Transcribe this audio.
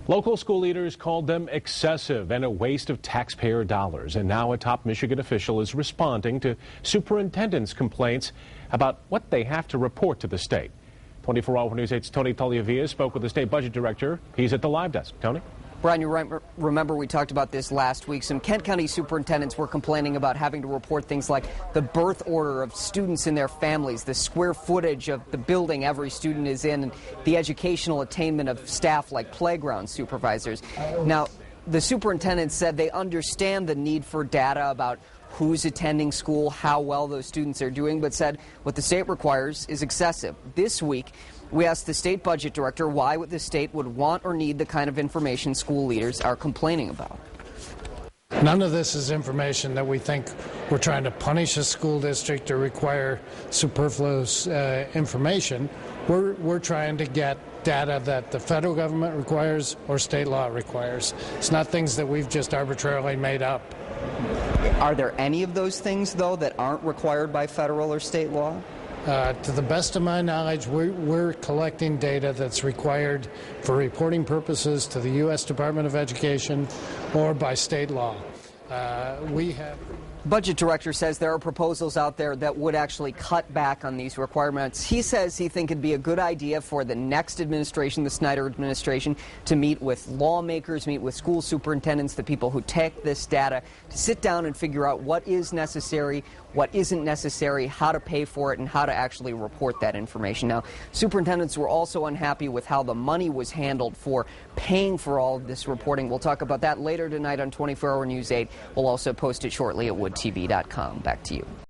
Local school leaders called them excessive and a waste of taxpayer dollars. And now a top Michigan official is responding to superintendents' complaints about what they have to report to the state. 24-Hour News 8's Tony Tagliavia spoke with the state budget director. He's at the live desk. Tony? Brian, you remember we talked about this last week. Some Kent County superintendents were complaining about having to report things like the birth order of students and their families, the square footage of the building every student is in, and the educational attainment of staff like playground supervisors. Now, the superintendents said they understand the need for data about who's attending school, how well those students are doing, but said what the state requires is excessive. This week, we asked the state budget director why the state would want or need the kind of information school leaders are complaining about. None of this is information that we think we're trying to punish a school district or require superfluous information. We're trying to get data that the federal government requires or state law requires. It's not things that we've just arbitrarily made up. Are there any of those things, though, that aren't required by federal or state law? To the best of my knowledge, we're collecting data that's required for reporting purposes to the U.S. Department of Education or by state law. Budget director says there are proposals out there that would actually cut back on these requirements. He says he thinks it'd be a good idea for the next administration, the Snyder administration, to meet with lawmakers, meet with school superintendents, the people who take this data, to sit down and figure out what is necessary, what isn't necessary, how to pay for it, and how to actually report that information. Now, superintendents were also unhappy with how the money was handled for paying for all of this reporting. We'll talk about that later tonight on 24-Hour News 8. We'll also post it shortly at woodtv.com. Back to you.